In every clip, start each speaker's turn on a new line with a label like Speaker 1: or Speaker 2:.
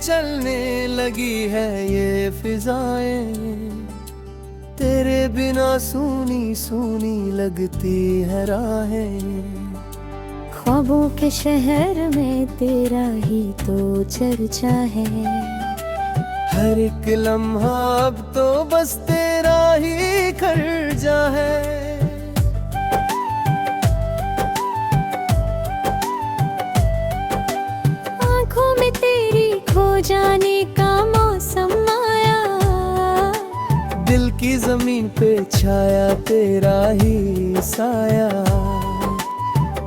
Speaker 1: चलने लगी है ये फिजाएं। तेरे बिना सूनी सूनी लगती है राहें।
Speaker 2: ख्वाबों के शहर में तेरा ही तो चर्चा है।
Speaker 1: हर एक लम्हा अब तो बस तेरा ही खर्चा है।
Speaker 2: आँखों में तेरी खो जाने का मौसम आया।
Speaker 1: दिल की जमीन पे छाया तेरा ही साया।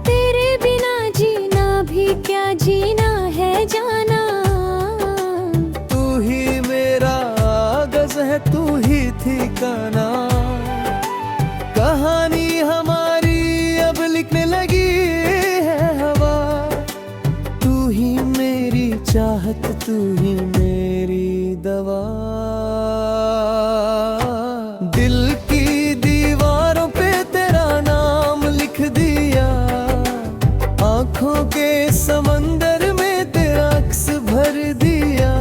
Speaker 2: तेरे बिना जीना भी क्या जीना है जाना।
Speaker 1: तू ही मेरा आगज़ है, तू ही ठिकाना। कहानी हमारी अब लिखने लगी है हवा। तू ही मेरी चाहत, तू ही मेरी दवा। दिल की दीवारों पे तेरा नाम लिख दिया। आँखों के समंदर में तेरा अक्स भर दिया।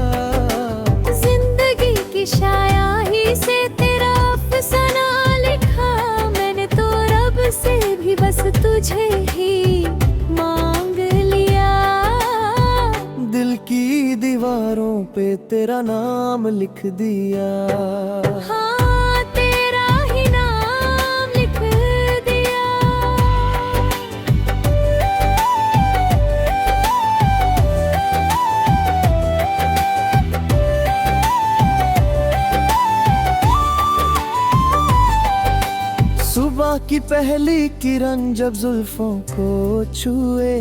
Speaker 2: जिंदगी की शायरी से तेरा अफसाना लिखा। मैंने तो रब से भी बस तुझे ही मांग लिया।
Speaker 1: दिल की दीवारों पे तेरा नाम लिख दिया।
Speaker 2: हाँ, तेरा ही नाम लिख दिया।
Speaker 1: सुबह की पहली किरण जब जुल्फों को छुए,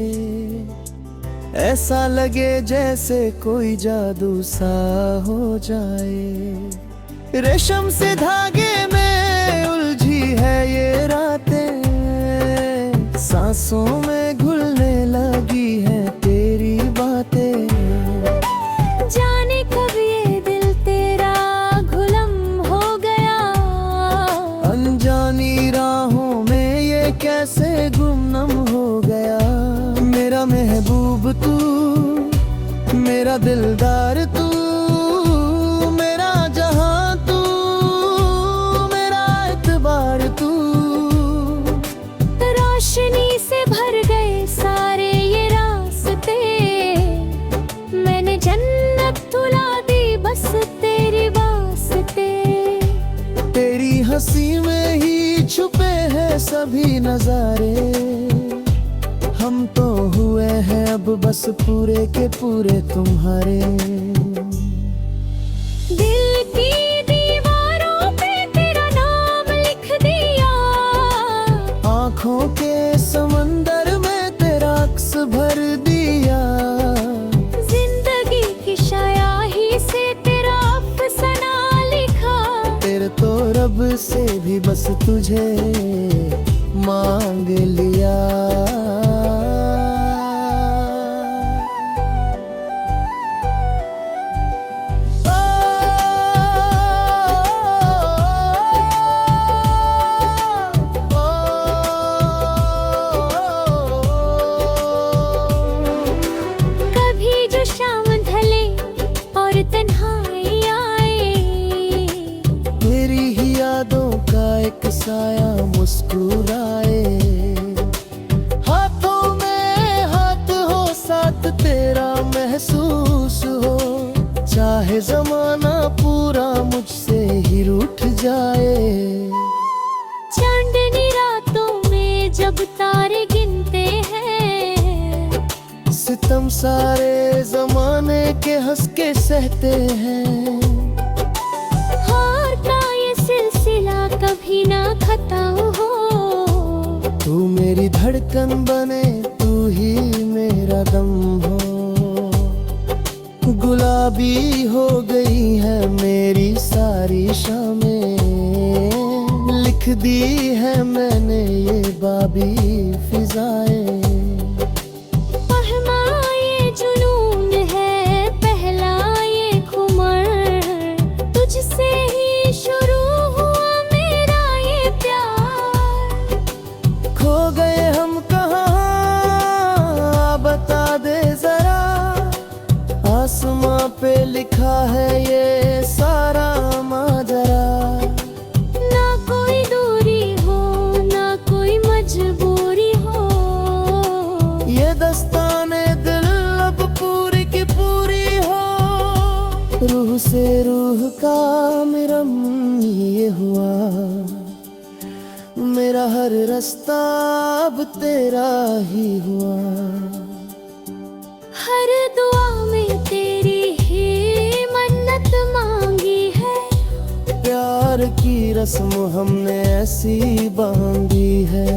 Speaker 1: ऐसा लगे जैसे कोई जादू सा हो जाए। रेशम से धागे में उलझी है ये रातें। सांसों में घुलने लगी है तेरी बातें।
Speaker 2: जाने कब ये दिल तेरा गुलाम हो गया।
Speaker 1: अनजानी राहों में ये कैसे गुमनाम हो गया। मेरा महबूब तू, मेरा दिलदार तू, मेरा जहां तू, मेरा एतबार तू।
Speaker 2: रोशनी से भर गए सारे ये रास्ते। मैंने जन्नत तुला दी बस तेरी वास्ते।
Speaker 1: तेरी हंसी में ही छुपे हैं सभी नजारे। हम तो हुए हैं अब बस पूरे के पूरे तुम्हारे।
Speaker 2: दिल की दीवारों पे तेरा नाम लिख दिया।
Speaker 1: आँखों के समंदर में तेरा अक्स भर दिया।
Speaker 2: जिंदगी की शायरी से तेरा अफसाना लिखा।
Speaker 1: तेरे तो रब से भी बस तुझे मांग लिया।
Speaker 2: कभी जो शाम ढले और तन्हाई आए।
Speaker 1: तेरी ही यादों का एक साया मुस्कुराए। हाथों में हाथ हो साथ तेरा महसूस हो। चाहे जमाना पूरा मुझसे ही रूठ जाए।
Speaker 2: चांदनी रातों में जब तारे गिनते हैं।
Speaker 1: सितम सारे जमाने के हंस के सहते हैं।
Speaker 2: हार का ये सिलसिला कभी ना खत्म हो।
Speaker 1: तू मेरी धड़कन बने, तू ही मेरा दम हो। गुलाबी हो गई है मेरी सारी शामें। लिख दी है मैंने ये बाबी फिजाएं।
Speaker 2: पहला ये जुनून है, पहला ये खुमर। तुझसे ही शुरू हुआ मेरा ये प्यार।
Speaker 1: खो गए हम कहाँ बता दे जरा। आसमां पे लिखा है ये सारा माजरा।
Speaker 2: ना कोई दूरी हो ना कोई मजबूरी हो,
Speaker 1: ये दस्ताने दिल अब पूरी की पूरी हो। रूह से रूह का मिरम ये हुआ, मेरा हर रास्ता अब तेरा ही हुआ।
Speaker 2: हर दुआ में तेरी ही मन्नत मांगी है।
Speaker 1: प्यार की रस्म हमने ऐसी बांधी है।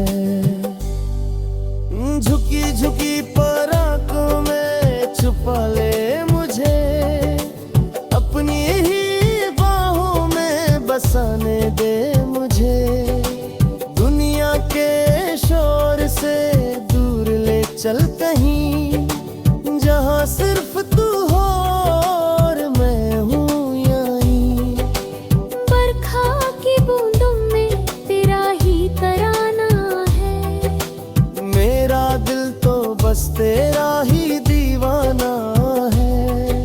Speaker 1: झुकी झुकी पर आंखों में छुपा ले मुझे, अपनी ही बाहों में बसाने दे मुझे। दुनिया के शोर से दूर ले चल कहीं, जहाँ सिर्फ तू हो और मैं हूँ यहीं।
Speaker 2: बरखा की बूंदों में तेरा ही तराना है।
Speaker 1: मेरा दिल तो बस तेरा ही दीवाना है।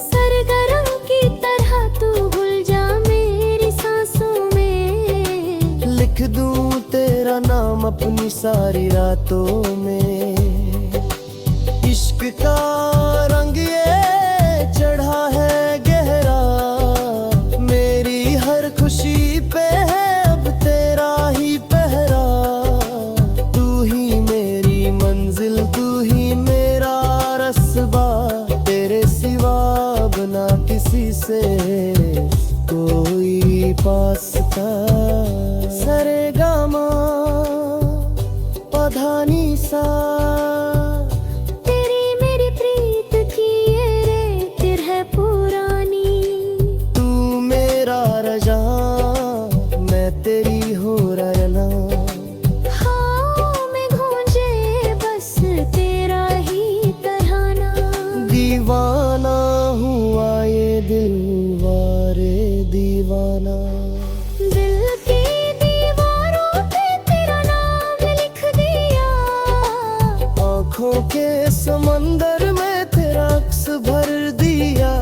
Speaker 2: सरगर्म की तरह तू घुल जा मेरी सांसों में।
Speaker 1: लिख दूं तेरा नाम अपनी सारी रातों में। इश्क का रंग ये चढ़ा है गहरा, मेरी हर खुशी पे है अब तेरा ही पहरा। तू ही मेरी मंजिल, तू ही मेरा रस्बा, तेरे सिवा बना किसी से कोई पास्ता। सरेगामा पधानी सा,
Speaker 2: तेरी मेरी प्रीत की ये रेत है पुरानी।
Speaker 1: तू मेरा रजा, मैं तेरी हो रना।
Speaker 2: हाँ में गूंजे बस तेरा ही तराना।
Speaker 1: दीवाना हुआ ये दिल वारे दीवाना।
Speaker 2: दिल की दीवारों पे तेरा नाम लिख दिया।
Speaker 1: आँखों के समंदर में तेरा अक्स भर दिया।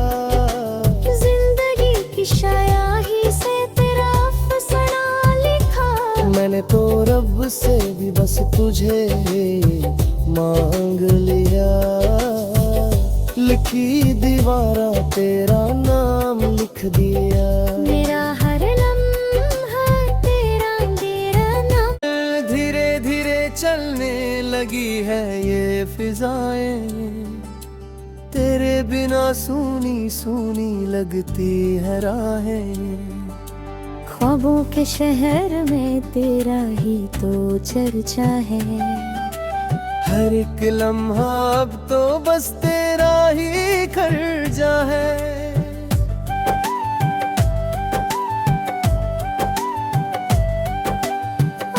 Speaker 2: जिंदगी की शायाही से तेरा अफसाना लिखा।
Speaker 1: मैंने तो रब से भी बस तुझे मांग लिया। लिखी दीवारा तेरा नाम लिख दिया।
Speaker 2: मेरा हर लम्हा तेरा नाम।
Speaker 1: धीरे धीरे चलने लगी है ये फिजाएं, तेरे बिना सूनी सूनी लगती है राहें।
Speaker 2: ख्वाबों के शहर में तेरा ही तो चर्चा है।
Speaker 1: हर एक लम्हा अब तो बस तेरा ही खर्चा है।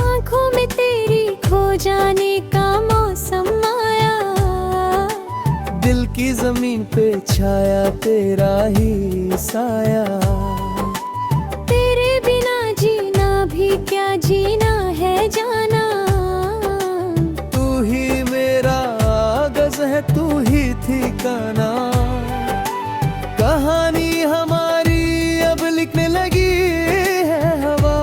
Speaker 2: आंखों में तेरी खो जाने का मौसम आया।
Speaker 1: दिल की जमीन पे छाया तेरा ही साया।
Speaker 2: तेरे बिना जीना भी क्या जीना है जाना।
Speaker 1: तू ही मेरा आगज़ है, तू ही ठिकाना। कहानी हमारी अब लिखने लगी है हवा।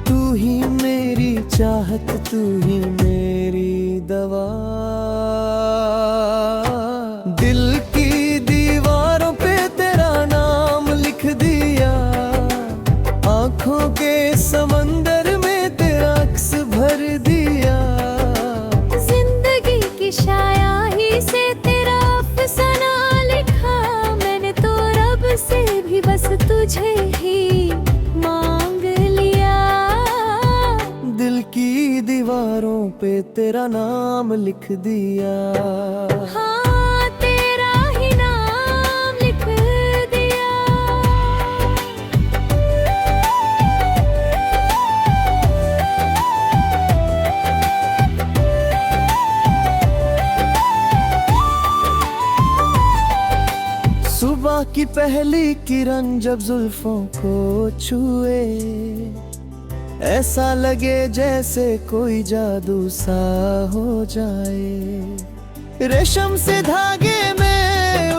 Speaker 1: तू ही मेरी चाहत, तू ही मेरी दवा। दिल की दीवारों पे तेरा नाम लिख दिया। आँखों के समंदर में तेरा अक्स भर दिया।
Speaker 2: जिंदगी की शायाही से तेरा अफसाना लिखा। मैंने तो रब से भी बस तुझे ही मांग लिया।
Speaker 1: दिल की दीवारों पे तेरा नाम लिख दिया।
Speaker 2: हाँ तेरा ही नाम लिख दिया।
Speaker 1: सुबह की पहली किरण जब जुल्फों को छुए, ऐसा लगे जैसे कोई जादू सा हो जाए। रेशम से धागे में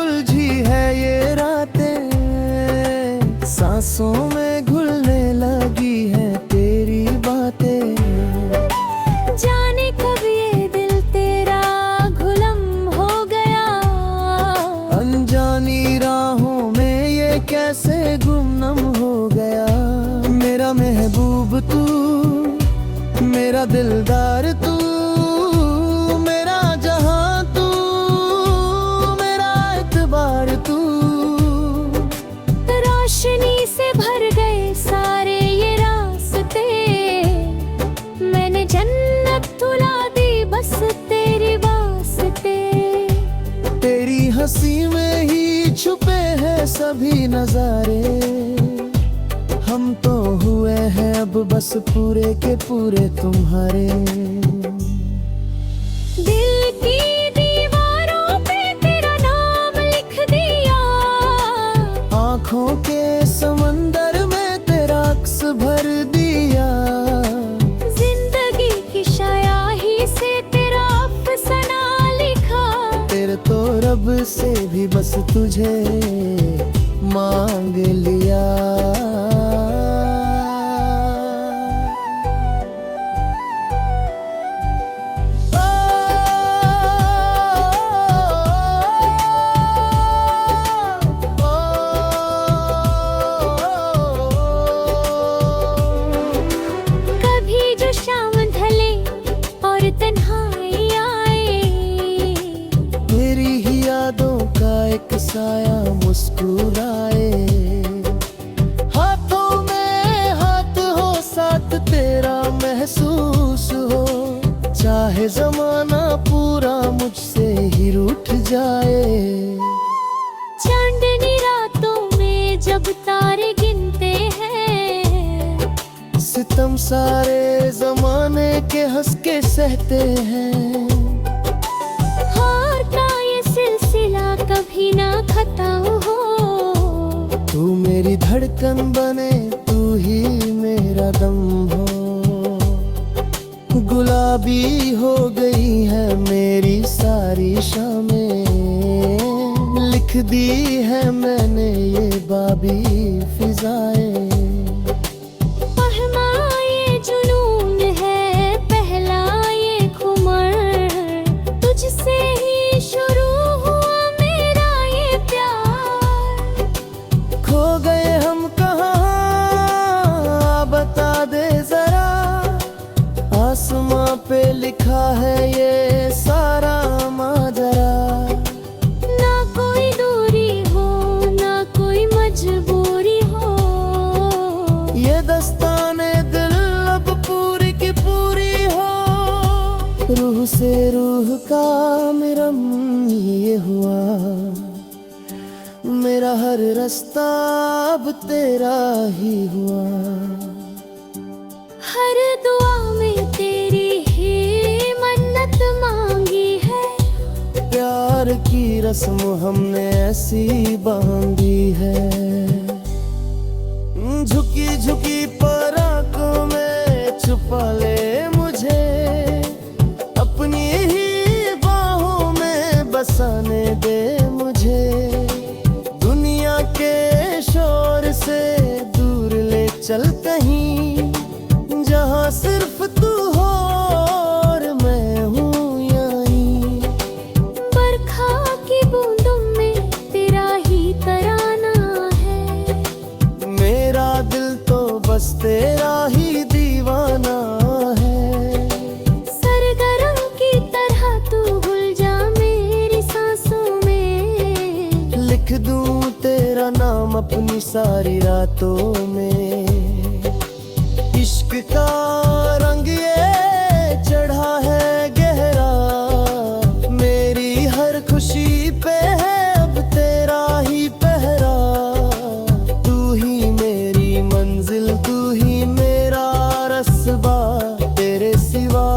Speaker 1: मेरा दिलदार तू, मेरा जहां तू, मेरा एतबार तू।
Speaker 2: रोशनी से भर गए सारे ये रास्ते, मैंने जन्नत तुला दी बस तेरे वास्ते।
Speaker 1: तेरी हंसी में ही छुपे हैं सभी नजारे, हम तो हुए हैं अब बस पूरे के पूरे तुम्हारे।
Speaker 2: दिल की दीवारों पे तेरा नाम लिख दिया,
Speaker 1: आँखों के समंदर में तेरा अक्स भर दिया।
Speaker 2: जिंदगी की शायाही से तेरा अफसाना लिखा,
Speaker 1: तेरे तो रब से भी बस तुझे मांग लिया।
Speaker 2: कभी जो शाम ढले और तन्हाई आए,
Speaker 1: मेरी ही यादों का एक साया मुस्कुराए। हाथों में हाथ हो साथ तेरा महसूस हो, चाहे जमाना पूरा मुझसे ही रूठ जाए।
Speaker 2: चांदनी रातों में जब तारे गिनते हैं,
Speaker 1: सितम सारे जमाने के हंस के सहते हैं।
Speaker 2: हार का ये सिलसिला कभी ना खत्म हो,
Speaker 1: तू मेरी धड़कन बने, तू ही मेरा दम हो। गुलाबी हो गई है मेरी सारी शामें, लिख दी है मैंने ये बाबी फिजाएं।
Speaker 2: पहला ये जुनून है, पहला ये खुमर, तुझसे ही शुरू हुआ मेरा ये प्यार।
Speaker 1: खो गए हम कहाँ बता दे जरा, आसमां पे लिखा है ये सारा माजरा।
Speaker 2: ना कोई दूरी हो ना कोई मजबूरी हो,
Speaker 1: ये दस्ताने दिल अब पूरी की पूरी हो। रूह से रूह का मिरम ये हुआ, मेरा हर रास्ता अब तेरा ही हुआ।
Speaker 2: हर दुआ में तेरी ही मन्नत मांगी है,
Speaker 1: प्यार की रस्म हमने ऐसी बांधी है। झुकी झुकी पराकों में छुपा ले मुझे, अपनी ही बाहों में बसाने दे मुझे। दुनिया के शोर से दूर ले चल कहीं, जहाँ सिर्फ तू हो और मैं हूँ यहीं।
Speaker 2: बरखा की बूंदों में तेरा ही तराना है,
Speaker 1: मेरा दिल तो बस तेरा ही दीवाना है।
Speaker 2: सरगर्म की तरह तू घुल जा मेरी सांसों में,
Speaker 1: लिख दूं तेरा नाम अपनी सारी रातों में। इश्क का रंग ये चढ़ा है गहरा, मेरी हर खुशी पे है अब तेरा ही पहरा। तू ही मेरी मंजिल, तू ही मेरा रस्बा, तेरे सिवा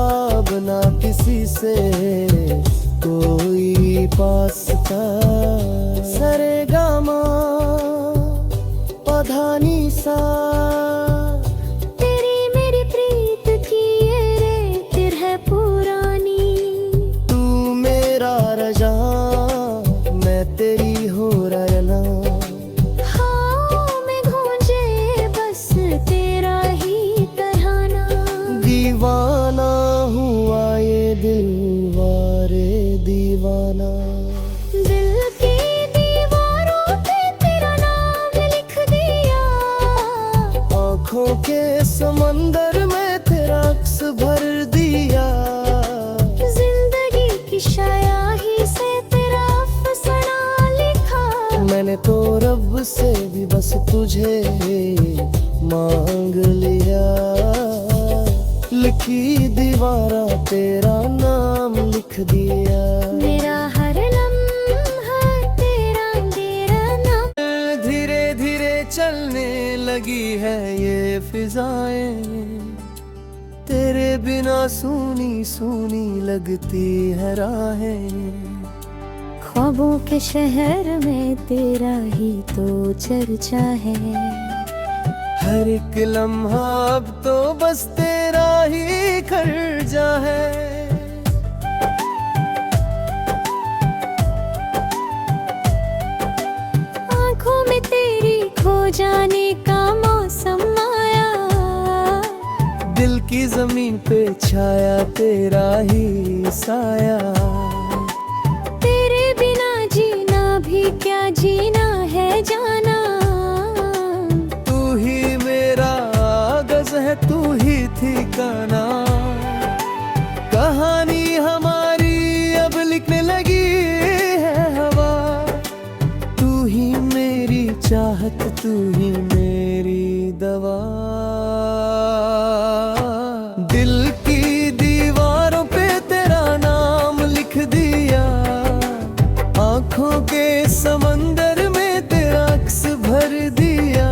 Speaker 1: बना किसी से कोई पासता। सरेगामा पधानी सा,
Speaker 2: तेरी मेरी प्रीत की ये रेत है पुरानी।
Speaker 1: तू मेरा रजा, मैं तेरी हो रयना।
Speaker 2: हाँ में गूंजे बस तेरा ही तराना,
Speaker 1: दीवाना हुआ ये दिल वारे दीवाना।
Speaker 2: दिल की दीवारों पे तेरा नाम लिख दिया,
Speaker 1: आँखों के समंदर में तेरा अक्स भर मैंने तो रब से भी बस तुझे मांग लिया। लिखी दीवारा तेरा नाम लिख दिया।
Speaker 2: मेरा हर लम्हा तेरा नाम।
Speaker 1: धीरे धीरे चलने लगी है ये फिजाएं, तेरे बिना सूनी सूनी लगती है राहें।
Speaker 2: ख्वाबों के शहर में तेरा ही तो चर्चा है।
Speaker 1: हर एक लम्हा अब तो बस तेरा ही खर्चा है।
Speaker 2: आँखों में तेरी खो जाने का मौसम आया।
Speaker 1: दिल की जमीन पे छाया तेरा ही साया।
Speaker 2: तेरे बिना जीना भी क्या जीना है जाना।
Speaker 1: तू ही मेरा आगज़ है, तू ही ठिकाना। कहानी हमारी अब लिखने लगी है हवा। तू ही मेरी चाहत, तू ही मेरी दवा। दिल की दीवारों पे तेरा नाम लिख दिया। आँखों के समंदर में तेरा अक्स भर दिया।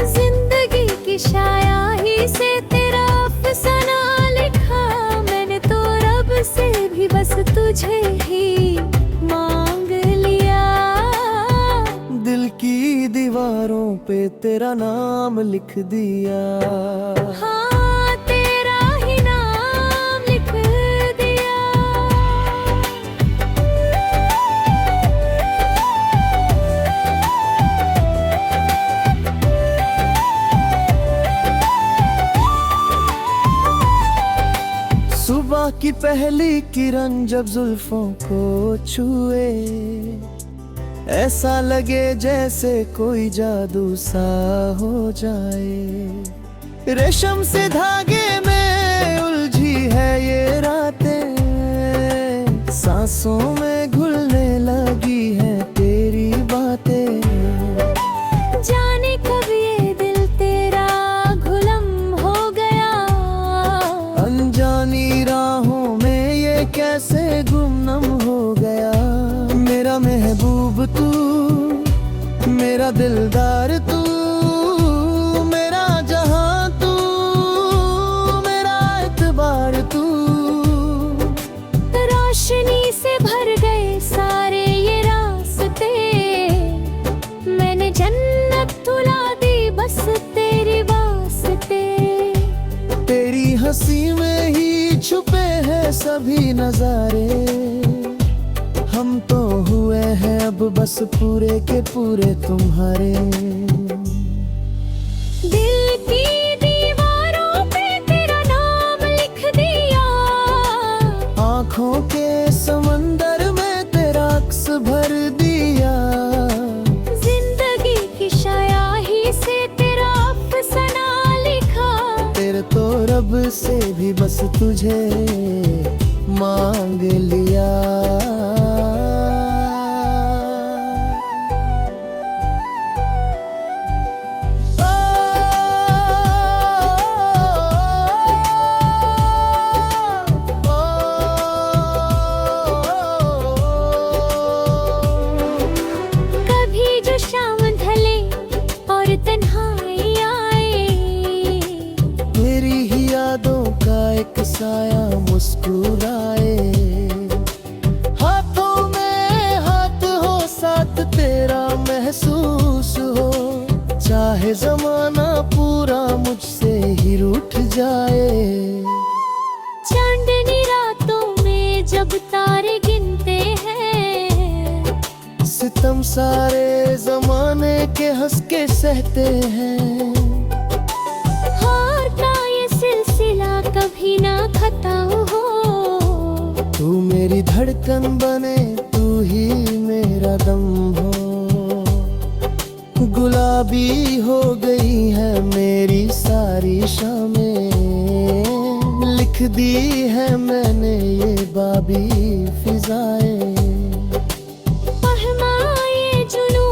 Speaker 2: जिंदगी की शायरी से तेरा अफसाना लिखा। मैंने तो रब से भी बस तुझे ही मांग लिया।
Speaker 1: दिल की दीवारों पे तेरा नाम लिख दिया।
Speaker 2: हाँ, तेरा ही नाम लिख दिया।
Speaker 1: सुबह की पहली किरण जब जुल्फों को छुए, ऐसा लगे जैसे कोई जादू सा हो जाए। रेशम से धागे में उलझी है ये रातें, सांसों में घुलने लगी है तेरी बातें।
Speaker 2: जाने कब ये दिल तेरा गुलाम हो गया।
Speaker 1: अनजानी राहों में ये कैसे गुमनाम हो गया। मेरा महबूब तू, मेरा दिलदार तू, मेरा जहां तू, मेरा एतबार तू।
Speaker 2: रोशनी से भर गए सारे ये रास्ते। मैंने जन्नत तुला दी बस तेरी वास्ते।
Speaker 1: तेरी हंसी में ही छुपे हैं सभी नजारे। हम तो हुए हैं अब बस पूरे के पूरे तुम्हारे।
Speaker 2: दिल की दीवारों पे तेरा नाम लिख दिया।
Speaker 1: आँखों के समंदर में तेरा अक्स भर दिया।
Speaker 2: जिंदगी की शायरी से तेरा अफसाना लिखा।
Speaker 1: तेरे तो रब से भी बस तुझे मांग लिया।
Speaker 2: कभी जो शाम ढले और तन्हाई आए।
Speaker 1: तेरी ही यादों का एक साया मुस्कुराए। हाथों में हाथ हो साथ तेरा महसूस हो। चाहे जमाना पूरा मुझसे ही रूठ जाए।
Speaker 2: चांदनी रातों में जब तारे गिनते हैं।
Speaker 1: सितम सारे जमाने के हंस के सहते हैं।
Speaker 2: हार का ये सिलसिला कभी ना खत्म हो।
Speaker 1: तू मेरी धड़कन बने, तू ही मेरा दम हो। गुलाबी हो गई है मेरी सारी शामें। लिख दी है मैंने ये बाबी फिजाएं।
Speaker 2: पहमाए जुनून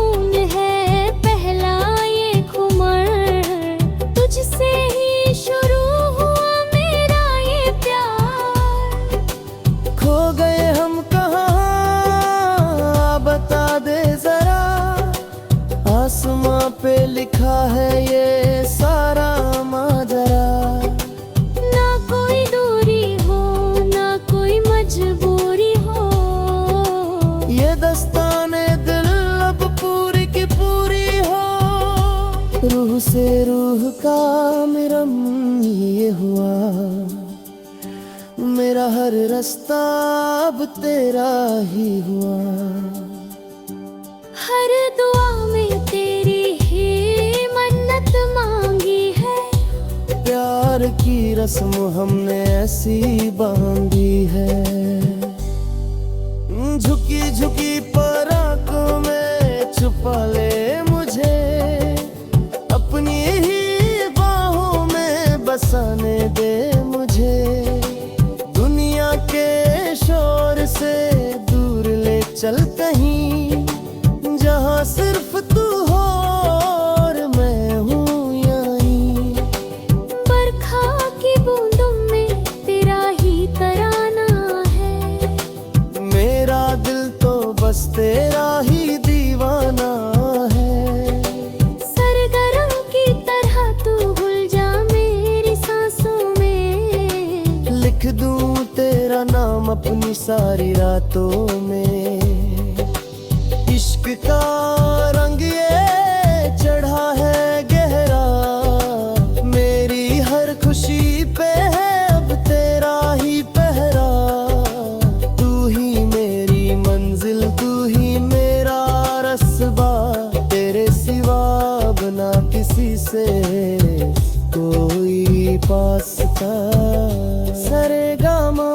Speaker 1: है ये सारा माजरा।
Speaker 2: ना कोई दूरी हो ना कोई मजबूरी हो,
Speaker 1: ये दस्ताने दिल अब पूरी की पूरी हो। रूह से रूह का मिरम ये हुआ, मेरा हर रास्ता अब तेरा ही हुआ।
Speaker 2: हर दुआ में तेरी ही मन्नत मांगी है,
Speaker 1: प्यार की रस्म हमने ऐसी बांधी है। झुकी झुकी पराकों में छुपा ले मुझे, अपनी ही बाहों में बसाने दे मुझे। दुनिया के शोर से दूर ले चल कहीं, जहाँ सिर्फ तू हो और मैं हूँ यहीं।
Speaker 2: बरखा की बूंदों में तेरा ही तराना है,
Speaker 1: मेरा दिल तो बस तेरा ही दीवाना है।
Speaker 2: सरगर्म की तरह तू घुल जा मेरी सांसों में,
Speaker 1: लिख दूं तेरा नाम अपनी सारी रातों में। इश्क का रंग ये चढ़ा है गहरा, मेरी हर खुशी पे है अब तेरा ही पहरा। तू ही मेरी मंजिल, तू ही मेरा रस्बा, तेरे सिवा बना किसी से कोई पास का। सरेगामा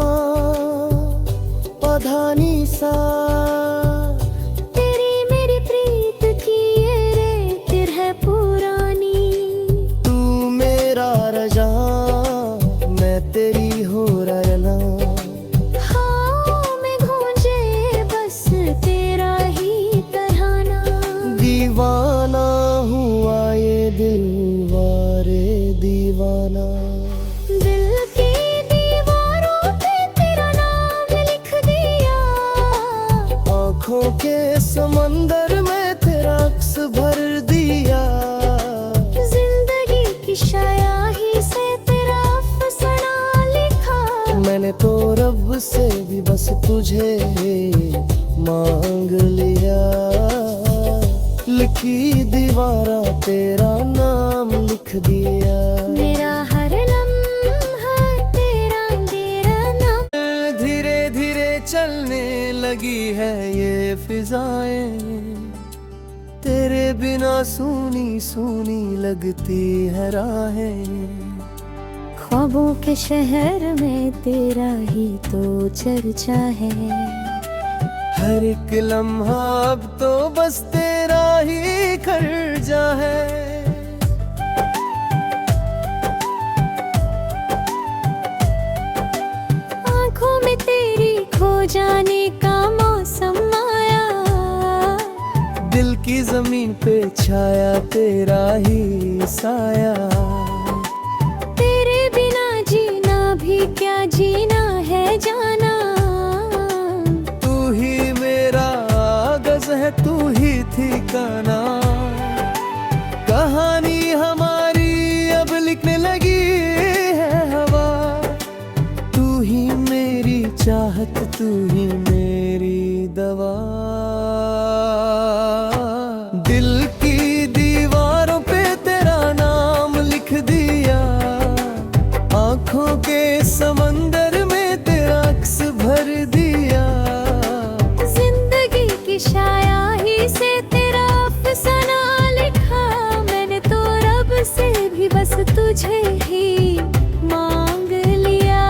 Speaker 1: पधानी सा,
Speaker 2: तेरी मेरी प्रीत की ये रेत है पुरानी।
Speaker 1: तू मेरा रजा, मैं तेरी हो रहना।
Speaker 2: हाँ में गूंजे बस तेरा ही तराना।
Speaker 1: दीवाना हुआ ये दिल वारे दीवाना।
Speaker 2: दिल की दीवारों पे तेरा नाम लिख दिया,
Speaker 1: आँखों के समंदर में तेरा अक्स भर दिया।
Speaker 2: जिंदगी की शायाही से तेरा अफसाना लिखा।
Speaker 1: मैंने तो रब से भी बस तुझे मांग लिया। लिखी दीवारा तेरा नाम लिख दिया।
Speaker 2: मेरा हर लम्हा तेरा नाम।
Speaker 1: धीरे धीरे चलने लगी है ये फिजाएं, तेरे बिना सूनी सूनी लगती है राहें।
Speaker 2: ख्वाबों के शहर में तेरा ही तो चर्चा है,
Speaker 1: हर एक लम्हा अब तो बस तेरा ही खर्चा है।
Speaker 2: आंखों में तेरी खो जाने का मौसम आया,
Speaker 1: दिल की जमीन पे छाया तेरा ही साया।
Speaker 2: तेरे बिना जीना भी क्या जीना है जाना।
Speaker 1: तू ही मेरा आगज़ है, तू ही ठिकाना। कहानी हमारी अब लिखने लगी है हवा। तू ही मेरी चाहत, तू ही मेरी दवा। दिल की दीवारों पे तेरा नाम लिख दिया, आँखों के समंदर में तेरा अक्स भर दिया।
Speaker 2: जिंदगी की शायाही से तेरा अफसाना लिखा। मैंने तो रब से भी बस तुझे ही मांग लिया।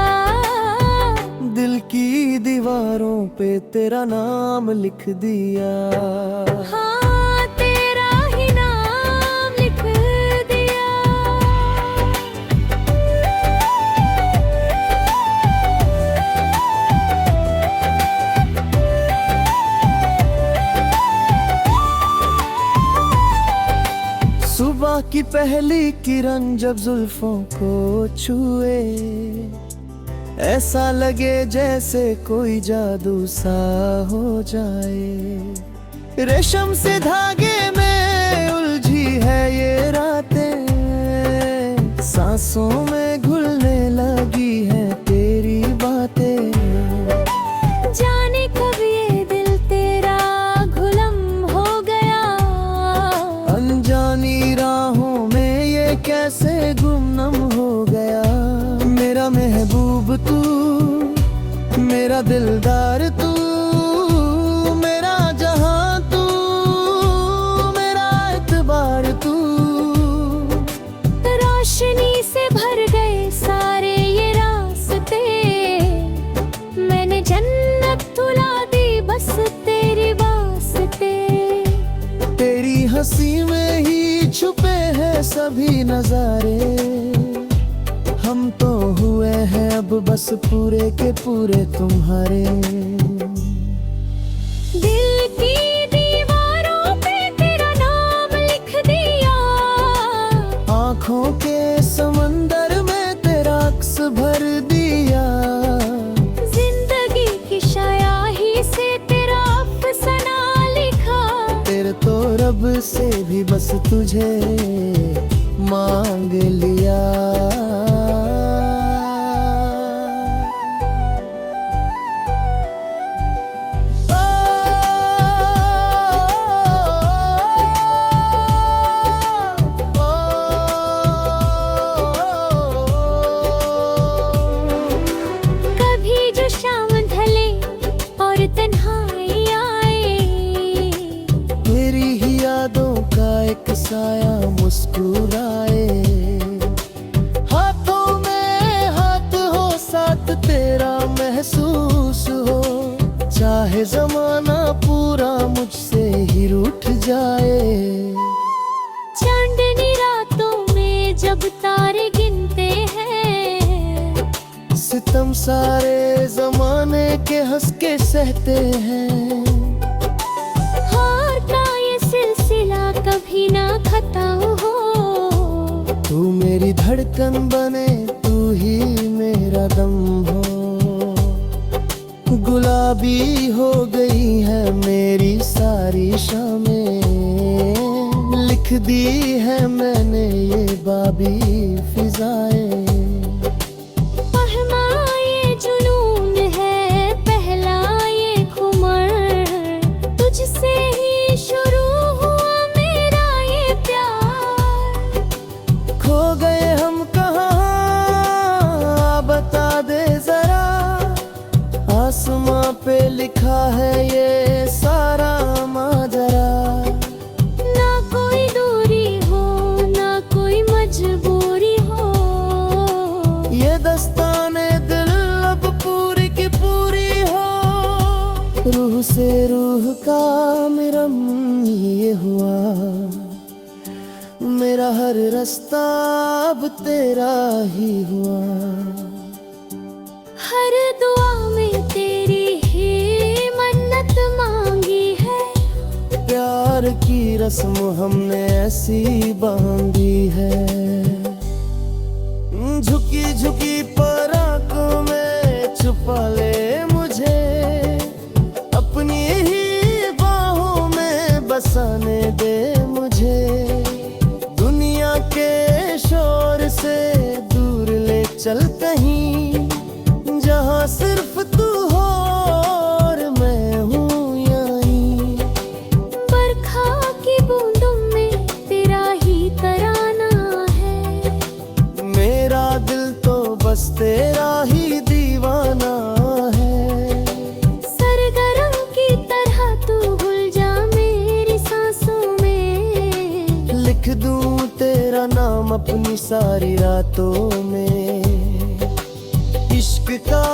Speaker 1: दिल की दीवारों पे तेरा नाम लिख दिया।
Speaker 2: हाँ तेरा ही नाम लिख दिया।
Speaker 1: सुबह की पहली किरण जब जुल्फों को छुए, ऐसा लगे जैसे कोई जादू सा हो जाए। रेशम से धागे में उलझी है ये रात, सांसों में घुलने लगी है तेरी बातें।
Speaker 2: जाने कब ये दिल तेरा गुलाम हो गया,
Speaker 1: अनजानी राहों में ये कैसे गुमनाम हो गया। मेरा महबूब तू, मेरा दिलदार तू, मेरा जहां तू, मेरा एतबार तू।
Speaker 2: रोशनी से भर गए सारे ये रास्ते, मैंने जन्नत तुला दी बस तेरी वास्ते।
Speaker 1: तेरी हंसी में ही छुपे हैं सभी नजारे, हम तो हुए हैं अब बस पूरे के पूरे तुम्हारे।
Speaker 2: दिल की दीवारों पे तेरा नाम लिख दिया,
Speaker 1: आँखों के समंदर में तेरा अक्स भर दिया।
Speaker 2: जिंदगी की शायाही से तेरा अफसाना लिखा,
Speaker 1: तेरे तो रब से भी बस तुझे मांग लिया।
Speaker 2: कभी जो शाम ढले और तन्हाई आए,
Speaker 1: तेरी ही यादों का एक साया मुस्कुराए। हाथों में हाथ हो साथ तेरा महसूस हो, चाहे जमाना पूरा मुझसे ही रूठ जाए।
Speaker 2: चांदनी रातों में जब तारे गिनते हैं,
Speaker 1: सितम सारे जमाने के हंस के सहते हैं।
Speaker 2: हार का ये सिलसिला कभी ना खत्म हो,
Speaker 1: तू मेरी धड़कन बने, तू ही मेरा दम हो। गुलाबी हो गई है मेरी सारी शामें, लिख दी है मैंने ये बाबी फिजाएं।
Speaker 2: पहला ये जुनून है, पहला ये खुमर, तुझसे ही शुरू हुआ मेरा ये प्यार।
Speaker 1: खो गए हम कहाँ बता दे जरा, आसमां पे लिखा है ये सारा माजरा।
Speaker 2: ना कोई दूरी हो, ना कोई मजबूरी हो,
Speaker 1: ये दस्ताने दिल अब पूरी की पूरी हो। रूह से रूह का मिरम ये हुआ, मेरा हर रास्ता अब तेरा ही हुआ।
Speaker 2: हर दुआ में तेरी ही मन्नत मांगी है,
Speaker 1: प्यार की रस्म हमने ऐसी बांधी है। झुकी झुकी पराकों में छुपा ले मुझे, अपनी ही बाहों में बसाने दे मुझे। दुनिया के शोर से दूर ले चल कहीं, जहाँ सिर्फ तू हो और मैं हूँ यहीं।
Speaker 2: बरखा की बूंदों में तेरा ही तराना है,
Speaker 1: मेरा दिल तो बस तेरा ही दीवाना है।
Speaker 2: सरगर्म की तरह तू घुल जा मेरी सांसों में,
Speaker 1: लिख दूं तेरा नाम अपनी सारी रातों में। इश्क का